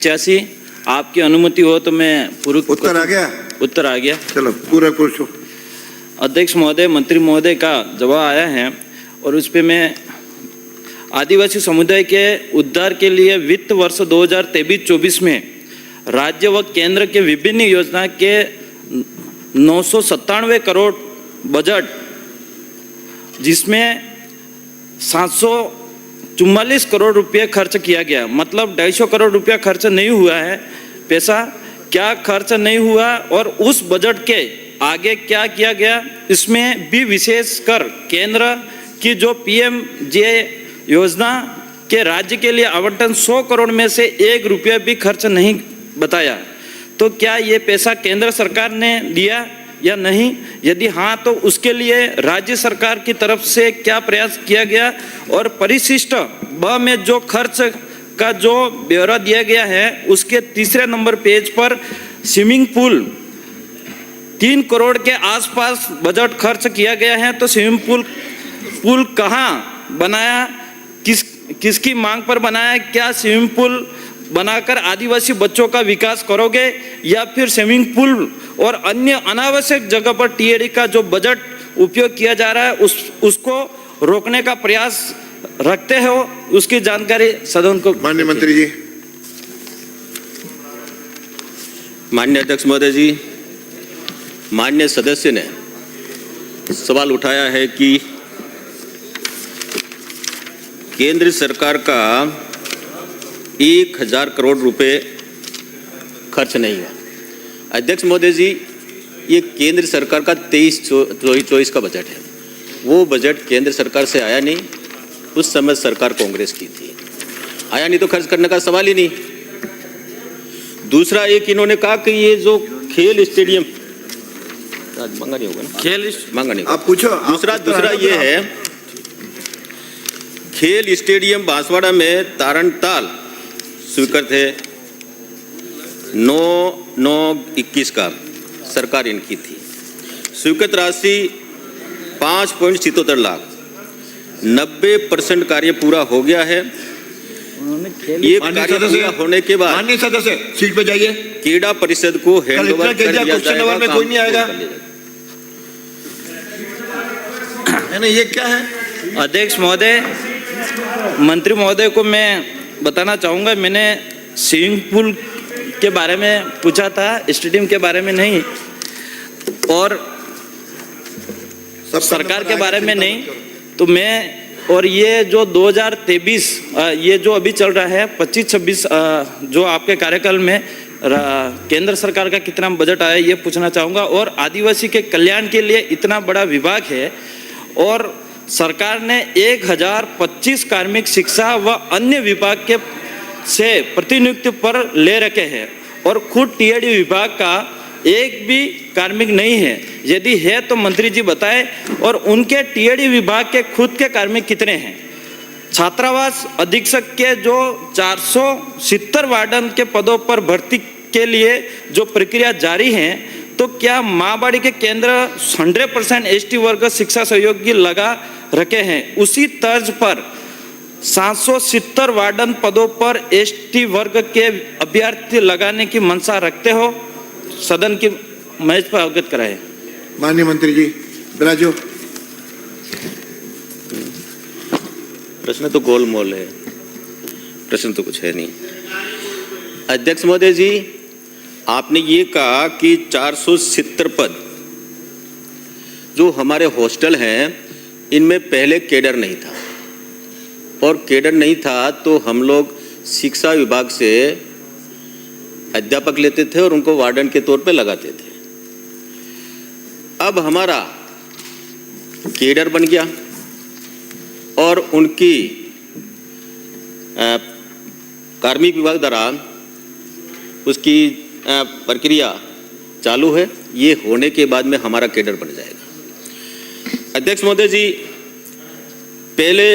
85 आपकी अनुमति हो तो मैं पूर्व उत्तर आ गया। उत्तर आ गया। चलो पूरा पूछो। अध्यक्ष महोदय, मंत्री महोदय का जवाब आया है और उस पे मैं आदिवासी समुदाय के उद्धार के लिए वित्त वर्ष 2023-24 में राज्य व केंद्र के विभिन्न योजना के 997 करोड़ बजट, जिसमें 744 करोड़ रुपये खर्च किया गया, मतलब 250 करोड़ रुपया खर्च नहीं हुआ है। पैसा क्या खर्च नहीं हुआ और उस बजट के आगे क्या किया गया, इसमें भी विशेषकर केंद्र की जो पीएमजे योजना के राज्य के लिए आवंटन 100 करोड़ में से 1 रुपया भी खर्च नहीं बताया। तो क्या ये पैसा केंद्र सरकार ने दिया या नहीं? यदि हाँ तो उसके लिए राज्य सरकार की तरफ से क्या प्रयास किया गया? और परिशिष्ट ब में जो खर्च का जो ब्यौरा दिया गया है उसके तीसरे नंबर पेज पर स्विमिंग पूल 3 करोड़ के आसपास बजट खर्च किया गया है। तो स्विमिंग पूल कहाँ बनाया, किसकी मांग पर बनाया? क्या स्विमिंग पूल बनाकर आदिवासी बच्चों का विकास करोगे या फिर स्विमिंग पूल और अन्य अनावश्यक जगह पर टीएडी का जो बजट उपयोग किया जा रहा है उसको रोकने का प्रयास रखते हो? उसकी जानकारी सदन को। माननीय मंत्री जी। माननीय अध्यक्ष महोदय जी, माननीय सदस्य ने सवाल उठाया है कि केंद्र सरकार का 1000 करोड़ रुपए खर्च नहीं हुआ। अध्यक्ष महोदय जी, ये केंद्र सरकार का 23-24 का बजट है। वो बजट केंद्र सरकार से आया नहीं, उस समय सरकार कांग्रेस की थी, आया नहीं तो खर्च करने का सवाल ही नहीं। दूसरा एक इन्होंने कहा कि ये जो खेल स्टेडियम मांगा नहीं होगा ना, खेल मांगा नहीं, आप पूछो। दूसरा ये है खेल स्टेडियम बांसवाड़ा में तारणताल स्वीकृत है 9/9/21 का, सरकार इनकी थी। स्वीकृत राशि 5.77 लाख, 90% कार्य पूरा हो गया है। ये कार्य पूरा होने के बाद माननीय सदस्य सीट पे जाइए। क्रीड़ा परिषद को हैंडओवर कर दिया जाएगा। में कोई नहीं आएगा। नहीं, ये क्या है? अध्यक्ष महोदय, मंत्री महोदय को मैं बताना चाहूँगा, मैंने स्विमिंग पूल के बारे में पूछा था, स्टेडियम के बारे में नहीं, और सरकार के बारे में नहीं। तो मैं और ये जो 2023 ये जो अभी चल रहा है 25-26 जो आपके कार्यकाल में केंद्र सरकार का कितना बजट आया ये पूछना चाहूँगा। और आदिवासी के कल्याण के लिए इतना बड़ा विभाग है और सरकार ने 1025 कार्मिक शिक्षा व अन्य विभाग के से प्रतिनियुक्ति पर ले रखे हैं और खुद टीएडी विभाग का एक भी कार्मिक नहीं है। यदि है तो मंत्री जी बताएं, और उनके टीएडी विभाग के खुद के कार्मिक कितने हैं? छात्रावास अधीक्षक के जो 470 वार्डन के पदों पर भर्ती के लिए जो प्रक्रिया जारी है, तो क्या माँबाड़ी के केंद्र 100% एसटी वर्ग शिक्षा सहयोगी लगा रखे हैं? उसी तर्ज पर 770 वार्डन पदों पर एसटी वर्ग के अभ्यर्थी लगाने की मंशा रखते हो? सदन की मेज पर अवगत कराए। माननीय मंत्री जी बिराजो। प्रश्न तो गोलमोल है, प्रश्न तो कुछ है नहीं। अध्यक्ष महोदय जी, आपने ये कहा कि 470 पद जो हमारे हॉस्टल हैं इनमें पहले केडर नहीं था, और केडर नहीं था तो हम लोग शिक्षा विभाग से अध्यापक लेते थे और उनको वार्डन के तौर पे लगाते थे। अब हमारा केडर बन गया और उनकी कार्मिक विभाग द्वारा उसकी प्रक्रिया चालू है। ये होने के बाद में हमारा केडर बन जाएगा। अध्यक्ष महोदय जी, पहले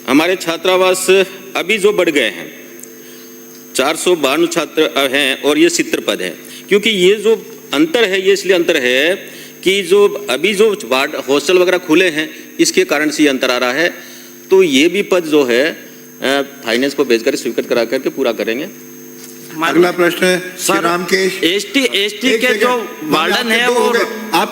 हमारे छात्रावास अभी जो बढ़ गए हैं 452 छात्र हैं और ये 70 पद हैं। क्योंकि ये जो अंतर है ये इसलिए अंतर है कि जो अभी जो वार्ड हॉस्टल वगैरह खुले हैं इसके कारण से ये अंतर आ रहा है। तो ये भी पद जो है फाइनेंस को भेजकर स्वीकृत करा करके पूरा करेंगे। अगला प्रश्न है श्री सर, रामकेश। एसटी एक के जो सेकंड, वार्डन आपके है दो हो वो गए। आपके